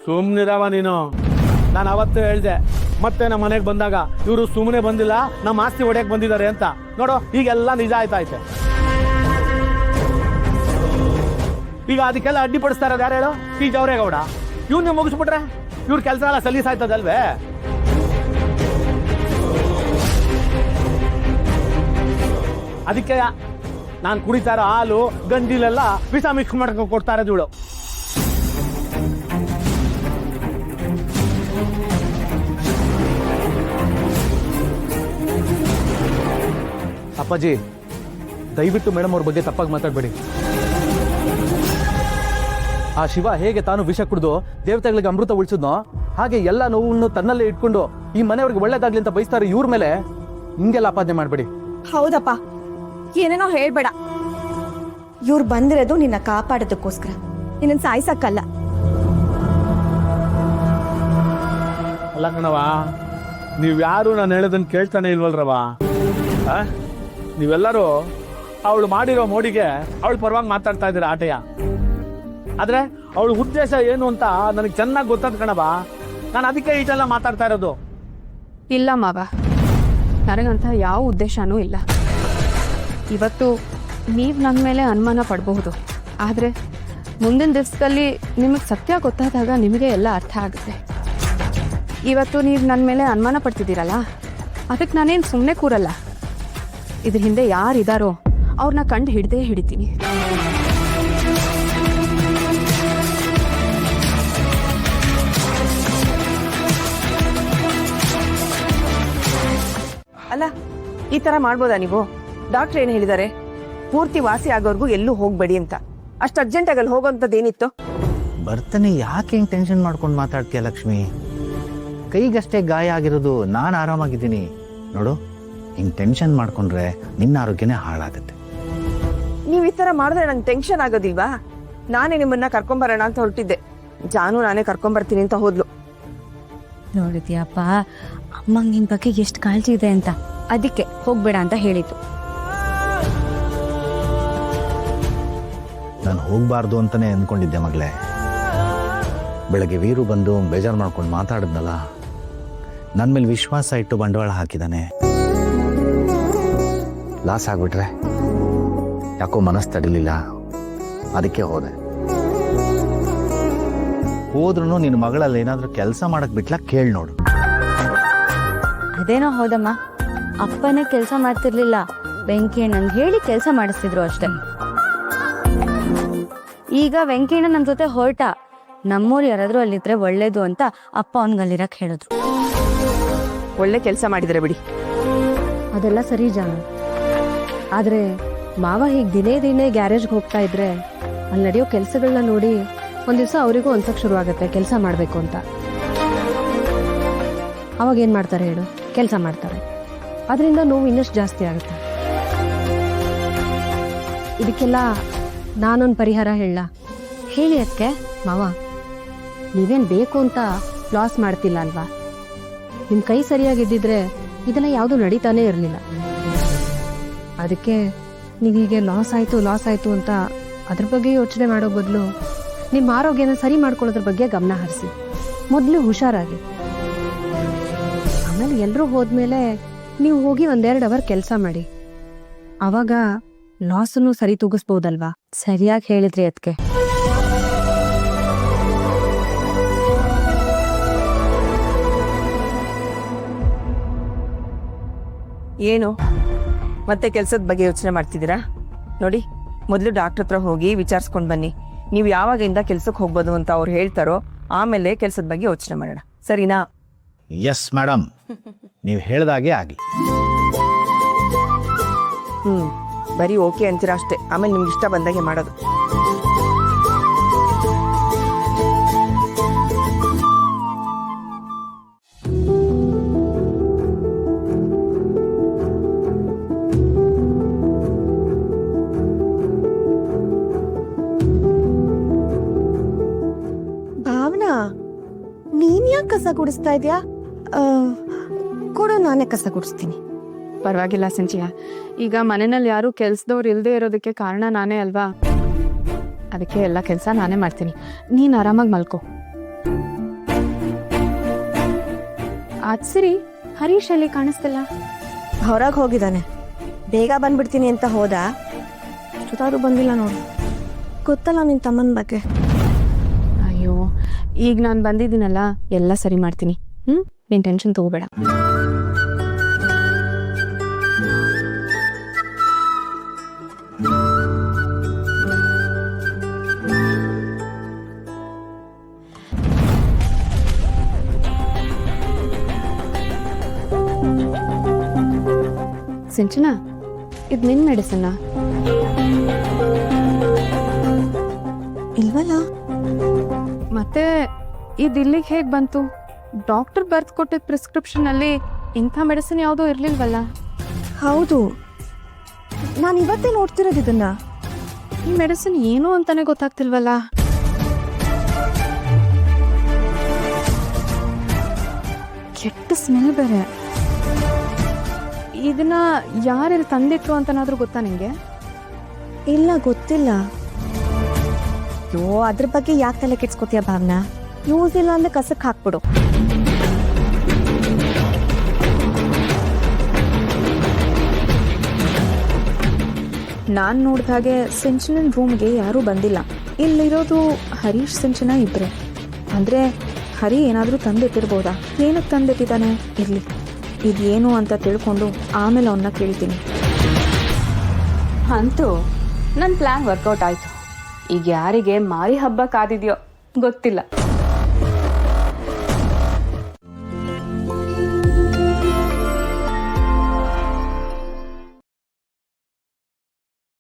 ಸುಮ್ಮನಿರವ ನೀನು. ನಾನು ಅವತ್ತೇ ಹೇಳ್ದೆ, ಮತ್ತೆ ನಮ್ಮ ಮನೆಗೆ ಬಂದಾಗ ಇವರು ಸುಮ್ಮನೆ ಬಂದಿಲ್ಲ, ನಮ್ಮ ಆಸ್ತಿ ಹೊಡೆಯಕ್ಕೆ ಬಂದಿದ್ದಾರೆ ಅಂತ. ನೋಡು ಈಗೆಲ್ಲ ನಿಜ ಆಯ್ತಾಯ್ತೆ. ಈಗ ಅದಕ್ಕೆಲ್ಲ ಅಡ್ಡಿಪಡಿಸ್ತಾ ಇರೋದು ಯಾರು ಹೇಳು? ಪಿ ಜವರೇಗೌಡ. ನೀವು ಮುಗಿಸ್ಬಿಟ್ರೆ ಇವ್ರ ಕೆಲಸ ಎಲ್ಲ ಸಲೀಸಾಯ್ತದಲ್ವೇ? ಅದಕ್ಕೆ ನಾನು ಕುಡಿತಾ ಇರೋ ಹಾಲು ಗಂಜಿಲೆಲ್ಲ ವಿಷ ಮಿಕ್ಸ್ ಮಾಡ್ಕೊಂಡು ಕೊಡ್ತಾ ಇರೋದು ಇವಳು. ಅಪ್ಪಾಜಿ, ದಯವಿಟ್ಟು ಮೇಡಮ್ ಅವ್ರ ಬಗ್ಗೆ ತಪ್ಪಾಗಿ ಮಾತಾಡಬೇಡಿ. ಆ ಶಿವ ಹೇಗೆ ತಾನು ವಿಷ ಕುಡಿದು ದೇವತೆಗಳಿಗೆ ಅಮೃತ ಉಳಿಸಿದ್ನೋ ಹಾಗೆ ಎಲ್ಲ ನೋವನ್ನು ತನ್ನಲ್ಲೇ ಇಟ್ಕೊಂಡು ಈ ಮನೆಯವ್ರಿಗೆ ಒಳ್ಳೇದಾಗ್ಲಿ ಅಂತ ಬಯಸ್ತಾರೆ. ಇವ್ರ ಮೇಲೆ ಹಿಂಗೆಲ್ಲ ಆಪಾದನೆ ಮಾಡಬೇಡಿ. ಹೌದಪ್ಪ, ಏನೇನೋ ಹೇಳ್ಬೇಡ. ಇವ್ರು ಬಂದಿರೋದು ನಿನ್ನ ಕಾಪಾಡೋದಕ್ಕೋಸ್ಕರ, ನಿನ್ನ ಸಾಯ್ಸಕ್ಕಲ್ಲ. ಅಲ್ಲ ಕಣವ, ನೀವ್ಯಾರು ನಾನು ಹೇಳೋದನ್ನ ಕೇಳ್ತಾನೆ ಇಲ್ವಲ್ರವ? ನೀವೆಲ್ಲರೂ ಅವಳು ಮಾಡಿರೋ ಮೋಡಿಗೆ ಅವಳು ಪರವಾಗಿ ಮಾತಾಡ್ತಾ ಇದ್ದೀರಾ ಆಟೆಯ. ಆದ್ರೆ ಅವಳ ಉದ್ದೇಶ ಏನು ಅಂತ ನನಗೆ ಚೆನ್ನಾಗಿ ಗೊತ್ತಾದ ಕಣವ. ನಾನು ಅದಕ್ಕೆ ಈಟೆಲ್ಲ ಮಾತಾಡ್ತಾ ಇರೋದು. ಇಲ್ಲ ಮಾವ, ನನಗಂತ ಯಾವ ಉದ್ದೇಶನೂ ಇಲ್ಲ. ಇವತ್ತು ನೀವು ನನ್ನ ಮೇಲೆ ಅನುಮಾನ ಪಡಬಹುದು, ಆದರೆ ಮುಂದಿನ ದಿವಸದಲ್ಲಿ ನಿಮಗೆ ಸತ್ಯ ಗೊತ್ತಾದಾಗ ನಿಮಗೆ ಎಲ್ಲ ಅರ್ಥ ಆಗುತ್ತೆ. ಇವತ್ತು ನೀವು ನನ್ನ ಮೇಲೆ ಅನುಮಾನ ಪಡ್ತಿದ್ದೀರಲ್ಲ, ಅದಕ್ಕೆ ನಾನೇನು ಸುಮ್ಮನೆ ಕೂರಲ್ಲ. ಇದ್ರ ಹಿಂದೆ ಯಾರಿದ್ದಾರೋ ಅವ್ರನ್ನ ಕಂಡು ಹಿಡ್ದೇ ಹಿಡಿತೀನಿ. ಅಲ್ಲ, ಈ ತರ ಮಾಡ್ಬೋದಾ ನೀವು? ಡಾಕ್ಟರ್ ಏನು ಹೇಳಿದ್ದಾರೆ? ಪೂರ್ತಿ ವಾಸಿ ಆಗೋರ್ಗೂ ಎಲ್ಲೂ ಹೋಗ್ಬೇಡಿ ಅಂತ. ಅಷ್ಟು ಅರ್ಜೆಂಟ್ ಆಗಲ್ಲಿ ಹೋಗೋಂಥದ್ದೇನಿತ್ತು? ಬರ್ತಾನೆ ಯಾಕೆ ಹಿಂಗೆ ಟೆನ್ಷನ್ ಮಾಡ್ಕೊಂಡು ಮಾತಾಡ್ತೀಯ ಲಕ್ಷ್ಮಿ? ಕೈಗಷ್ಟೇ ಗಾಯ ಆಗಿರೋದು, ನಾನು ಆರಾಮಾಗಿದ್ದೀನಿ ನೋಡು. ಹಿಂಗೆ ಟೆನ್ಷನ್ ಮಾಡ್ಕೊಂಡ್ರೆ ನಿನ್ನ ಆರೋಗ್ಯನೇ ಹಾಳಾಗುತ್ತೆ. ನೀವು ಈ ತರ ಮಾಡಿದ್ರೆ ನಂಗೆ ಟೆನ್ಷನ್ ಆಗೋದಿಲ್ವಾ? ನಾನೇ ನಿಮ್ಮನ್ನ ಕರ್ಕೊಂಬರೋಣ ಅಂತ ಹೊರಟಿದ್ದೆ. ಜಾನು ನಾನೇ ಕರ್ಕೊಂಬರ್ತೀನಿ ಅಂತ ಹೋದ್ಲು. ನೋಡಿದ್ಯಪ್ಪ, ಅಮ್ಮಂಗೆ ನಿನ್ ಬಗ್ಗೆ ಎಷ್ಟು ಕಾಳಜಿ ಇದೆ ಅಂತ. ಅದಕ್ಕೆ ಹೋಗ್ಬೇಡ ಅಂತ ಹೇಳಿದ್ದು. ನಾನು ಹೋಗಬಾರ್ದು ಅಂತಾನೆ ಅಂದ್ಕೊಂಡಿದ್ದೆ ಮಗಳೇ. ಬೆಳಗ್ಗೆ ವೀರು ಬಂದು ಬೇಜಾರು ಮಾಡ್ಕೊಂಡು ಮಾತಾಡಿದ್ನಲ್ಲ, ನನ್ನ ಮೇಲೆ ವಿಶ್ವಾಸ ಇಟ್ಟು ಬಂಡವಾಳ ಹಾಕಿದ್ದಾನೆ. ಲಾಸ್ ಆಗ್ಬಿಟ್ರೆ ಯಾಕೋ ಮನಸ್ಸು ತಡಿಲಿಲ್ಲ, ಅದಕ್ಕೆ ಹೋದೆ. ಹೋದ್ರೂ ನಿನ್ನ ಮಗಳಲ್ಲಿ ಏನಾದರೂ ಕೆಲಸ ಮಾಡಕ್ ಬಿಟ್ಲ ಕೇಳಿ ನೋಡು. ಅದೇನೋ ಹೌದಮ್ಮ, ಅಪ್ಪನೇ ಕೆಲಸ ಮಾಡ್ತಿರ್ಲಿಲ್ಲ, ವೆಂಕಯ್ಯಣ್ಣಂಗೆ ಹೇಳಿ ಕೆಲಸ ಮಾಡಿಸ್ತಿದ್ರು ಅಷ್ಟೇ. ಈಗ ವೆಂಕಯ್ಯಣ್ಣ ನಮ್ಮ ಜೊತೆ ಹೊರಟ, ನಮ್ಮೂರು ಯಾರಾದ್ರೂ ಅಲ್ಲಿದ್ರೆ ಒಳ್ಳೇದು ಅಂತ ಅಪ್ಪ ಅವನ್ಗಲ್ಲಿರಕ್ ಹೇಳಿದ್ರು. ಒಳ್ಳೆ ಕೆಲಸ ಮಾಡಿದ್ರೆ ಬಿಡಿ. ಅದೆಲ್ಲ ಸರಿ ಜಾನು, ಆದರೆ ಮಾವ ಹೀಗೆ ದಿನೇ ದಿನೇ ಗ್ಯಾರೇಜ್ಗೆ ಹೋಗ್ತಾ ಇದ್ರೆ ಅಲ್ಲಿ ನಡೆಯೋ ಕೆಲಸಗಳನ್ನ ನೋಡಿ ಒಂದು ದಿವಸ ಅವರಿಗೂ ಅನ್ಸಕ್ಕೆ ಶುರು ಆಗುತ್ತೆ ಕೆಲಸ ಮಾಡಬೇಕು ಅಂತ. ಅವಾಗ ಏನು ಮಾಡ್ತಾರೆ ಹೇಳು? ಕೆಲಸ ಮಾಡ್ತಾರೆ. ಅದರಿಂದ ನೋವು ಇನ್ನಷ್ಟು ಜಾಸ್ತಿ ಆಗುತ್ತೆ. ಇದಕ್ಕೆಲ್ಲ ನಾನೊಂದು ಪರಿಹಾರ ಹೇಳ. ಹೇಳಿ ಅದಕ್ಕೆ. ಮಾವ, ನೀವೇನು ಬೇಕು ಅಂತ ಲಾಸ್ ಮಾಡ್ತಿಲ್ಲ ಅಲ್ವಾ? ನಿಮ್ಮ ಕೈ ಸರಿಯಾಗಿದ್ದಿದ್ರೆ ಇದೆಲ್ಲ ಯಾವುದೂ ನಡೀತಾನೇ ಇರಲಿಲ್ಲ. ಅದಕ್ಕೆ ನೀವೀಗೆ ಲಾಸ್ ಆಯಿತು ಅಂತ ಅದ್ರ ಬಗ್ಗೆ ಯೋಚನೆ ಮಾಡೋ ಬದಲು ನಿಮ್ಮ ಆರೋಗ್ಯನ ಸರಿ ಮಾಡ್ಕೊಳ್ಳೋದ್ರ ಬಗ್ಗೆ ಗಮನ ಹರಿಸಿ. ಮೊದಲು ಹುಷಾರಾಗಿ, ಆಮೇಲೆ ಎಲ್ಲರೂ ಹೋದ್ಮೇಲೆ ನೀವು ಹೋಗಿ 1-2 ಅವರ್ ಕೆಲಸ ಮಾಡಿ. ಆವಾಗ ಲಾಸನ್ನು ಸರಿ ತೂಗಿಸ್ಬೋದಲ್ವಾ? ಸರಿಯಾಗಿ ಹೇಳಿದ್ರಿ ಅದಕ್ಕೆ. ಏನು ಮತ್ತೆ ಕೆಲಸದ ಬಗ್ಗೆ ಯೋಚನೆ ಮಾಡ್ತಿದ್ದೀರಾ? ನೋಡಿ, ಮೊದಲು ಡಾಕ್ಟರ್ ಹತ್ರ ಹೋಗಿ ವಿಚಾರಿಸ್ಕೊಂಡು ಬನ್ನಿ. ನೀವು ಯಾವಾಗಿಂದ ಕೆಲ್ಸಕ್ಕೆ ಹೋಗ್ಬೋದು ಅಂತ ಅವ್ರು ಹೇಳ್ತಾರೋ ಆಮೇಲೆ ಕೆಲಸದ ಬಗ್ಗೆ ಯೋಚನೆ ಮಾಡೋಣ, ಸರಿನಾ? ಎಸ್ ಮೇಡಮ್, ನೀವು ಹೇಳ್ದಾಗೆ ಆಗಲಿ. ಬರೀ ಓಕೆ ಅಂತೀರಾ ಅಷ್ಟೇ, ಆಮೇಲೆ ನಿಮ್ಗೆ ಇಷ್ಟ ಬಂದಾಗೆ ಮಾಡೋದು. ಭಾವನಾ, ನೀನ್ ಯಾಕೆ ಕಸ ಗುಡಿಸ್ತಾ ಇದ್ಯಾ? ಕೊಡು, ನಾನೇ ಕಸ ಗುಡಿಸ್ತೀನಿ. ಪರವಾಗಿಲ್ಲ ಸಂಜಯ, ಈಗ ಮನೆಯಲ್ಲಿ ಯಾರು ಕೆಲ್ಸದವ್ರು ಇಲ್ಲದೆ ಇರೋದಕ್ಕೆ ಕಾರಣ ನಾನೇ ಅಲ್ವಾ? ಅದಕ್ಕೆ ಎಲ್ಲ ಕೆಲಸ ನಾನೇ ಮಾಡ್ತೀನಿ. ನೀನು ಆರಾಮಾಗಿ ಮಲ್ಕೋ. ಅದ್ ಸರಿ, ಹರೀಶ್ ಅಲ್ಲಿ ಕಾಣಿಸ್ತಿಲ್ಲ. ಹೊರಗೆ ಹೋಗಿದ್ದಾನೆ. ಬೇಗ ಬಂದ್ಬಿಡ್ತೀನಿ ಅಂತ ಹೋದ, ಜೊತಾರು ಬಂದಿಲ್ಲ ನೋಡು. ಗೊತ್ತಲ್ಲ ನಿನ್ ತಮ್ಮನ ಬಗ್ಗೆ. ಅಯ್ಯೋ, ಈಗ ನಾನು ಬಂದಿದ್ದೀನಲ್ಲ, ಎಲ್ಲ ಸರಿ ಮಾಡ್ತೀನಿ. ನೀನ್ ಟೆನ್ಷನ್ ತಗೋಬೇಡ. ಸಿಂಚನ, ಇದು ನಿನ್ ಮೆಡಿಸಿನ್ ಇಲ್ವಲ್ಲ? ಮತ್ತೆ ಇದು ಇಲ್ಲಿಗೆ ಹೇಗೆ ಬಂತು? ಡಾಕ್ಟರ್ ಬರ್ದು ಕೊಟ್ಟಿದ್ದ ಪ್ರಿಸ್ಕ್ರಿಪ್ಷನ್ ಅಲ್ಲಿ ಇಂಥ ಮೆಡಿಸಿನ್ ಯಾವುದೋ ಇರ್ಲಿಲ್ವಲ್ಲ. ಹೌದು, ನಾನು ಇವತ್ತೇ ನೋಡ್ತಿರೋದು ಇದನ್ನ. ಈ ಮೆಡಿಸಿನ್ ಏನು ಅಂತಾನೆ ಗೊತ್ತಾಗ್ತಿಲ್ವಲ್ಲ. ಕೆಟ್ಟ ಸ್ಮೆಲ್ ಬೇರೆ. ಇದನ್ನ ಯಾರೆಲ್ಲಿ ತಂದಿಟ್ರು ಅಂತನಾದ್ರೂ ಗೊತ್ತಾ ನಿಂಗೆ? ಇಲ್ಲ, ಗೊತ್ತಿಲ್ಲ. ಅಯ್ಯೋ, ಅದ್ರ ಬಗ್ಗೆ ಯಾಕೆ ತಲೆ ಕೆಡ್ಸ್ಕೊತೀಯ ಭಾವನಾ? ಯೂಸ್ ಇಲ್ಲ ಅಂದ್ರೆ ಕಸಕ್ಕೆ ಹಾಕ್ಬಿಡು. ನಾನು ನೋಡಿದ ಹಾಗೆ ಸಿಂಚನನ್ ರೂಮ್ಗೆ ಯಾರೂ ಬಂದಿಲ್ಲ. ಇಲ್ಲಿರೋದು ಹರೀಶ್ ಸಿಂಚನ ಇಬ್ರೆ. ಅಂದರೆ ಹರಿ ಏನಾದರೂ ತಂದಿಟ್ಟಿರ್ಬೋದಾ? ಏನಕ್ಕೆ ತಂದಿಟ್ಟಿದ್ದಾನೆ? ಇರಲಿ, ಇದೇನು ಅಂತ ತಿಳ್ಕೊಂಡು ಆಮೇಲೆ ಅವನ್ನ ಕೇಳ್ತೀನಿ. ಅಂತೂ ನನ್ನ ಪ್ಲಾನ್ ವರ್ಕೌಟ್ ಆಯ್ತು. ಈಗ ಯಾರಿಗೆ ಮಾರಿ ಹಬ್ಬ ಕಾದಿದೆಯೋ ಗೊತ್ತಿಲ್ಲ.